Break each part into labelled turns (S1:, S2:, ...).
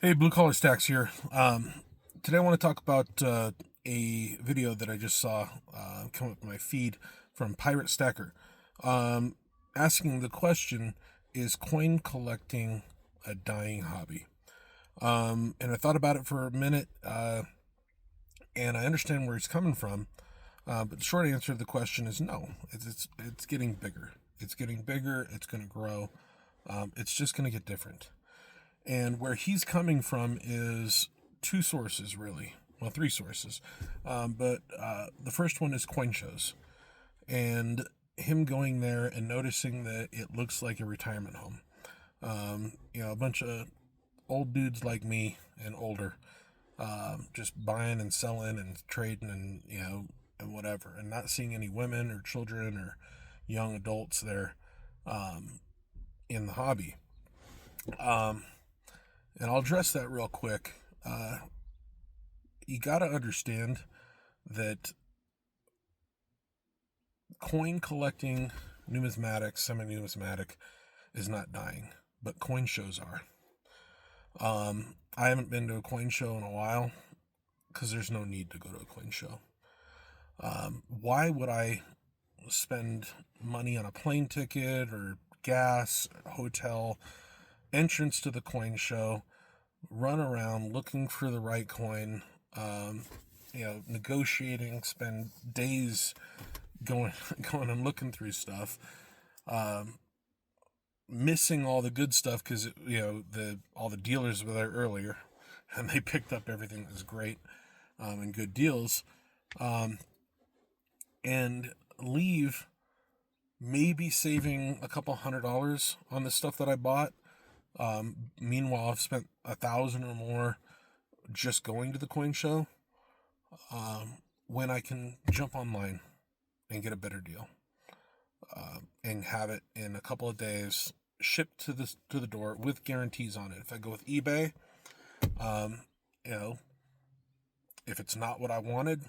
S1: Hey, Blue Collar Stacks here. Today I want to talk about a video that I just saw come up in my feed from Pirate Stacker, um, asking the question: is coin collecting a dying hobby? And I thought about it for a minute, and I understand where he's coming from. But the short answer to the question is no. It's getting bigger. It's getting bigger. It's going to grow. It's just going to get different. And where he's coming from is two sources, really. Well, three sources. But the first one is coin shows. And him going there and noticing that it looks like a retirement home. A bunch of old dudes like me and older, just buying and selling and trading and whatever, and not seeing any women or children or young adults there in the hobby. Um, and I'll address that real quick. You got to understand that coin collecting, numismatic, semi numismatic, is not dying, but coin shows are. I haven't been to a coin show in a while because there's no need to go to a coin show. Why would I spend money on a plane ticket or gas, hotel, entrance to the coin show, run around looking for the right coin, negotiating, spend days going going and looking through stuff, um, missing all the good stuff because the all the dealers were there earlier, and they picked up everything that was great and good deals, um, and leave maybe saving a couple $100 on the stuff that I bought. Meanwhile, I've spent 1,000 or more just going to the coin show, when I can jump online and get a better deal, and have it in a couple of days shipped to the door with guarantees on it. If I go with eBay, um, you know, if it's not what I wanted,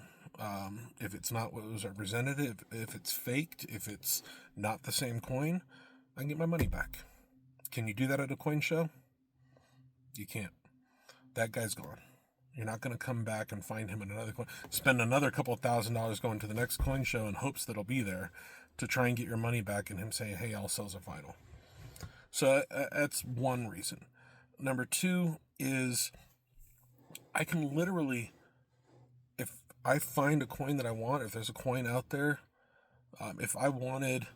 S1: if it's not what was represented, if it's faked, if it's not the same coin, I can get my money back. Can you do that at a coin show? You can't. That guy's gone. You're not going to come back and find him in another coin. Spend another couple $1,000 going to the next coin show in hopes that he'll be there to try and get your money back, and him saying, "Hey, I'll sell's a final." So that's one reason. Number two is I can literally, if I find a coin that I want, if there's a coin out there, if I wanted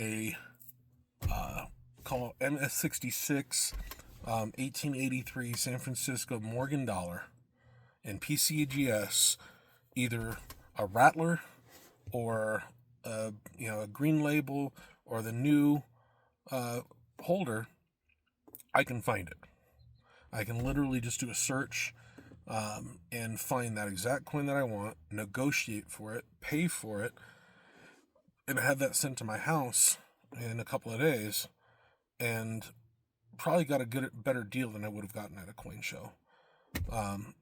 S1: a call MS66 1883 San Francisco Morgan dollar in PCGS, either a Rattler or a green label or the new holder, I can find it. I can literally just do a search, and find that exact coin that I want, negotiate for it, pay for it, and have that sent to my house in a couple of days, and probably got a better deal than I would have gotten at a coin show. Um,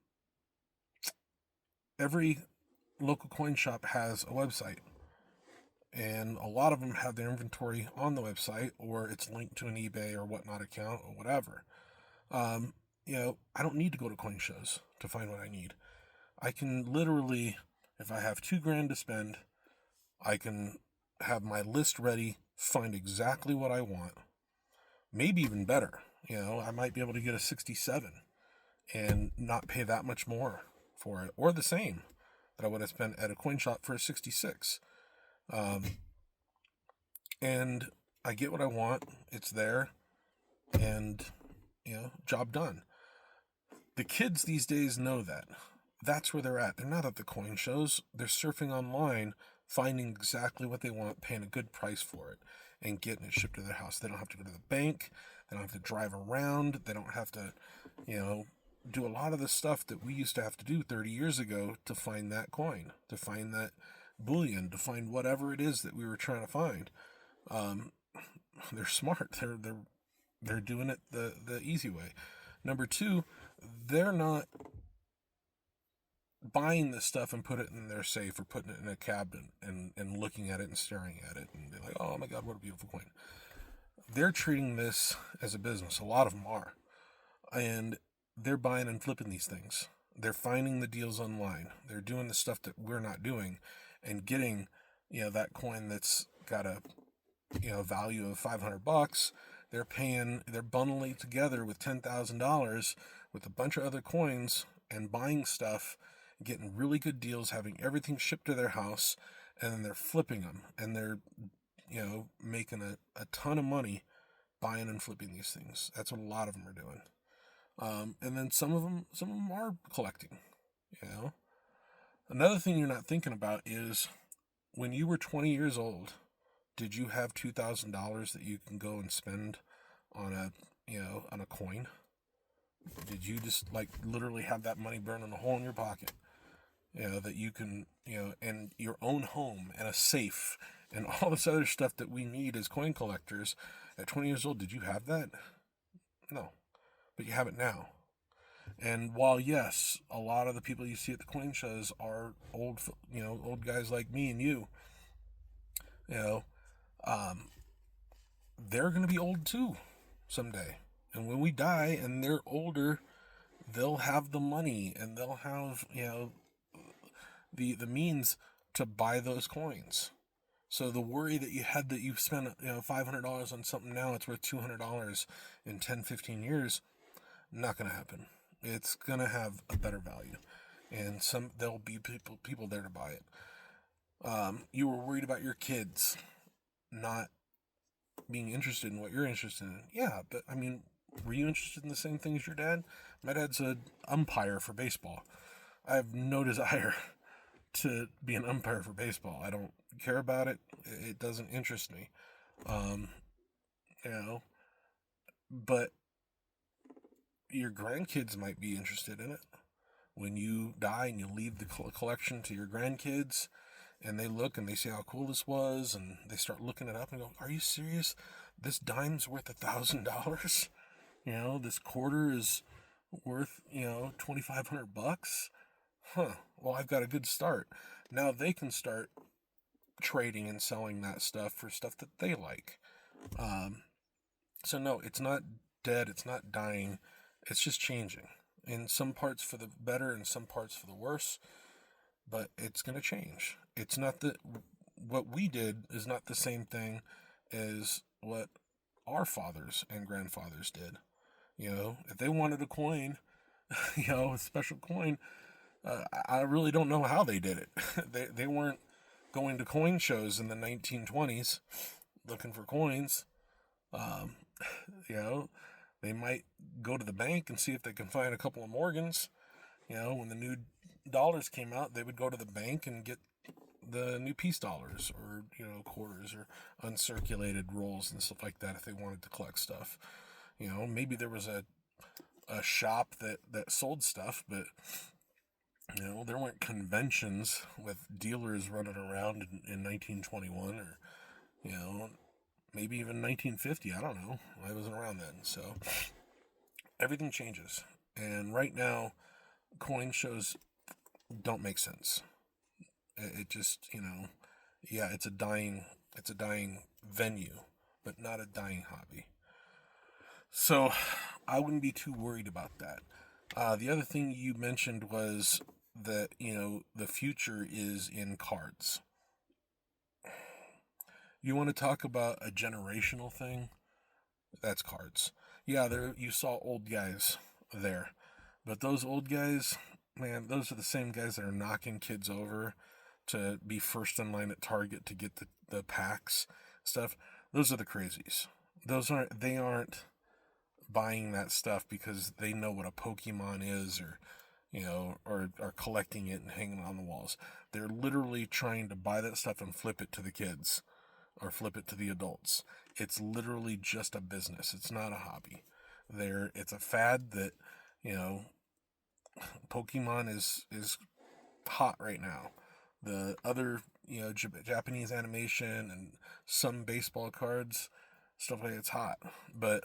S1: every local coin shop has a website, and a lot of them have their inventory on the website, or it's linked to an eBay or whatnot account or whatever. I don't need to go to coin shows to find what I need. I can literally, if I have $2,000 to spend, I can have my list ready, find exactly what I want, maybe even better. I might be able to get a 67 and not pay that much more for it, or the same that I would have spent at a coin shop for a 66. Um, and I get what I want, it's there, and, job done. The kids these days know that. That's where they're at. They're not at the coin shows. They're surfing online, finding exactly what they want, paying a good price for it, and getting it shipped to their house. They don't have to go to the bank. They don't have to drive around. They don't have to, do a lot of the stuff that we used to have to do 30 years ago to find that coin, to find that bullion, to find whatever it is that we were trying to find. Um, they're smart. They're doing it the easy way. Number two, they're not buying this stuff and put it in their safe or putting it in a cabinet and looking at it and staring at it and be like, "Oh my God, what a beautiful coin." They're treating this as a business. A lot of them are. And they're buying and flipping these things. They're finding the deals online. They're doing the stuff that we're not doing, and getting, that coin that's got a, value of $500. They're bundling it together with $10,000 with a bunch of other coins and buying stuff, getting really good deals, having everything shipped to their house, and then they're flipping them, and they're, making a ton of money buying and flipping these things. That's what a lot of them are doing. And then some of them are collecting. Another thing you're not thinking about is, when you were 20 years old, did you have $2,000 that you can go and spend on a coin? Did you just literally have that money burning a hole in your pocket? That you can, and your own home and a safe and all this other stuff that we need as coin collectors. At 20 years old, did you have that? No, but you have it now. And while, yes, a lot of the people you see at the coin shows are old guys like me and you, they're going to be old too someday. And when we die and they're older, they'll have the money and they'll have, the means to buy those coins. So the worry that you had that you've spent, $500 on something now, it's worth $200 in 10, 15 years, not going to happen. It's going to have a better value. And there'll be people there to buy it. You were worried about your kids not being interested in what you're interested in. Yeah, but I mean, were you interested in the same thing as your dad? My dad's an umpire for baseball. I have no desire to be an umpire for baseball. I don't care about it. It doesn't interest me. But your grandkids might be interested in it. When you die and you leave the collection to your grandkids, and they look and they see how cool this was, and they start looking it up and go, "Are you serious? This dime's worth $1,000? This quarter is worth, $2,500? Huh. Well, I've got a good start." Now they can start trading and selling that stuff for stuff that they like. So no, it's not dead. It's not dying. It's just changing. In some parts for the better, and some parts for the worse. But it's going to change. It's not that what we did is not the same thing as what our fathers and grandfathers did. If they wanted a coin, a special coin, I really don't know how they did it. They weren't going to coin shows in the 1920s looking for coins. They might go to the bank and see if they can find a couple of Morgans. When the new dollars came out, they would go to the bank and get the new peace dollars, or quarters, or uncirculated rolls and stuff like that if they wanted to collect stuff. Maybe there was a shop that sold stuff, but there weren't conventions with dealers running around in 1921, or maybe even 1950. I don't know. I wasn't around then. So everything changes, and right now coin shows don't make sense. It just, it's a dying venue, but not a dying hobby. So I wouldn't be too worried about that. The other thing you mentioned was that, the future is in cards. You want to talk about a generational thing? That's cards. Yeah, you saw old guys there. But those old guys, man, those are the same guys that are knocking kids over to be first in line at Target to get the packs stuff. Those are the crazies. They aren't buying that stuff because they know what a Pokemon is, or or are collecting it and hanging it on the walls. They're literally trying to buy that stuff and flip it to the kids, or flip it to the adults. It's literally just a business. It's not a hobby. It's a fad that, Pokemon is hot right now. The other, Japanese animation and some baseball cards, stuff like it's hot. But,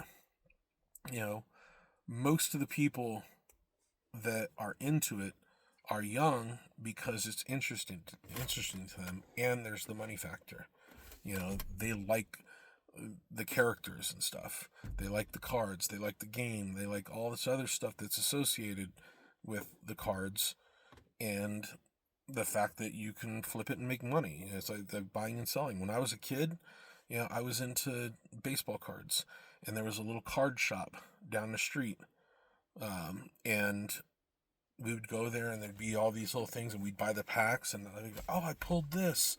S1: most of the people that are into it are young because it's interesting to them, and there's the money factor. They like the characters and stuff. They like the cards. They like the game. They like all this other stuff that's associated with the cards, and the fact that you can flip it and make money. It's like the buying and selling. When I was a kid, I was into baseball cards, and there was a little card shop down the street, and we would go there, and there'd be all these little things, and we'd buy the packs, and I'd go, oh, I pulled this.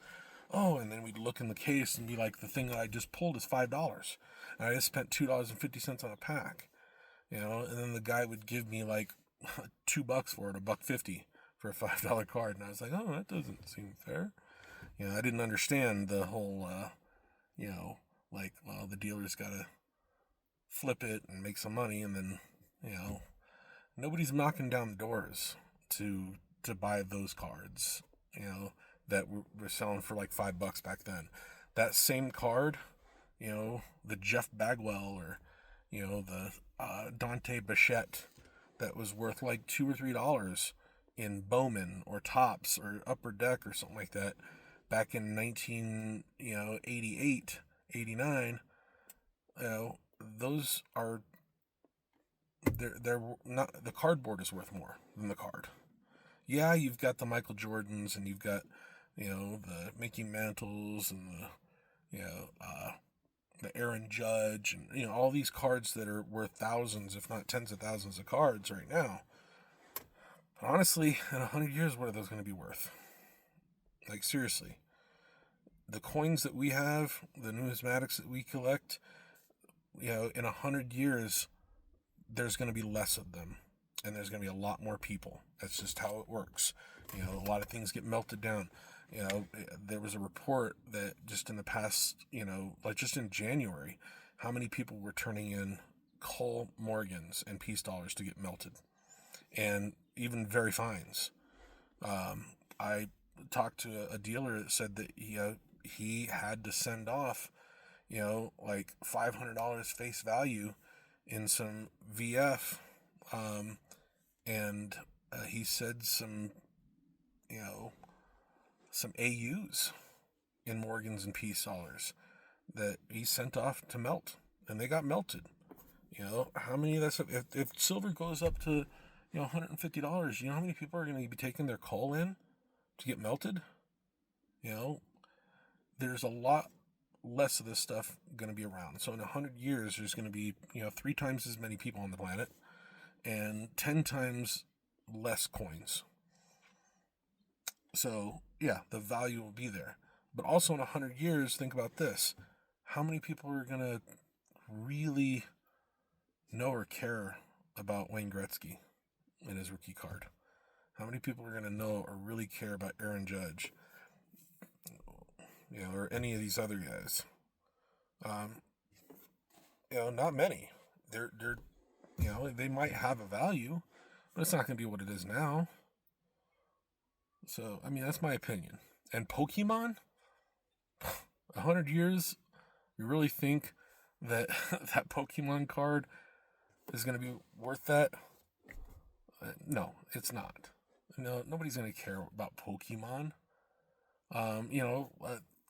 S1: Oh, and then we'd look in the case and be like, the thing that I just pulled is $5. And I just spent $2.50 on a pack. And then the guy would give me like $2 for it, $1.50 for a $5 card. And I was like, oh, that doesn't seem fair. I didn't understand the whole, like, well, the dealer's got to flip it and make some money. And then, nobody's knocking down the doors to buy those cards, that were selling for like $5 back then. That same card, the Jeff Bagwell or, the Dante Bichette that was worth like $2 or $3 in Bowman or Topps or Upper Deck or something like that back in 1988, 89. Those are, they're not, the cardboard is worth more than the card. Yeah, you've got the Michael Jordans, and you've got, the Mickey Mantles, and the Aaron Judge, and, all these cards that are worth thousands, if not tens of thousands of cards right now. But honestly, in 100 years, what are those going to be worth? Like, seriously. The coins that we have, the numismatics that we collect, in 100 years, there's going to be less of them. And there's going to be a lot more people. That's just how it works. A lot of things get melted down. There was a report that just in the past, like just in January, how many people were turning in Cole Morgans and peace dollars to get melted, and even very fines. I talked to a dealer that said that he had to send off, like $500 face value in some VF, and he said some AUs in Morgans and peace dollars that he sent off to melt, and they got melted. How many of that stuff? If silver goes up to $150, how many people are going to be taking their coal in to get melted? There's a lot less of this stuff going to be around. So in 100 years, there's going to be 3 times as many people on the planet and 10 times less coins. So yeah, the value will be there. But also in 100 years, think about this. How many people are going to really know or care about Wayne Gretzky and his rookie card? How many people are going to know or really care about Aaron Judge? Or any of these other guys? Not many. They're they might have a value, but it's not going to be what it is now. So, that's my opinion. And Pokemon? 100 years? You really think that that Pokemon card is going to be worth that? No, it's not. No, nobody's going to care about Pokemon.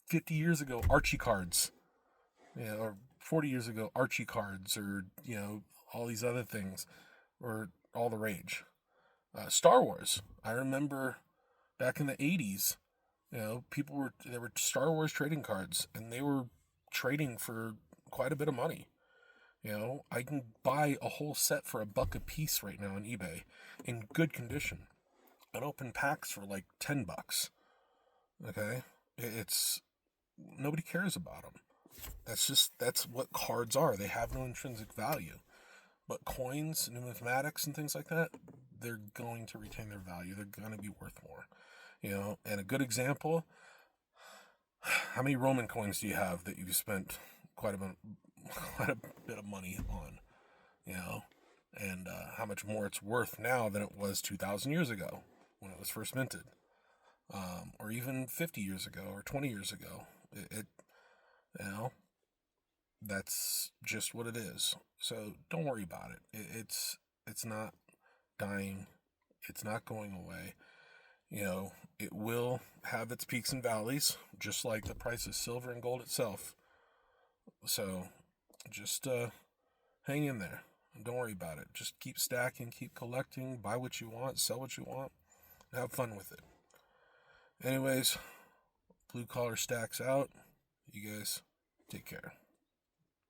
S1: 50 years ago, Archie cards. Or 40 years ago, Archie cards, or, all these other things were all the rage. Star Wars. I remember back in the 80s, there were Star Wars trading cards, and they were trading for quite a bit of money. I can buy a whole set for $1 a piece right now on eBay in good condition and open packs for like $10. Okay? It's nobody cares about them. That's what cards are. They have no intrinsic value. But coins, numismatics, and things like that, they're going to retain their value. They're going to be worth more. And a good example, how many Roman coins do you have that you've spent quite a bit of money on? And how much more it's worth now than it was 2,000 years ago when it was first minted, or even 50 years ago or 20 years ago. That's just what it is. So don't worry about it. It's not dying. It's not going away. It will have its peaks and valleys, just like the price of silver and gold itself. So just hang in there. Don't worry about it. Just keep stacking, keep collecting, buy what you want, sell what you want, have fun with it. Anyways, Blue Collar Stacks out. You guys take care.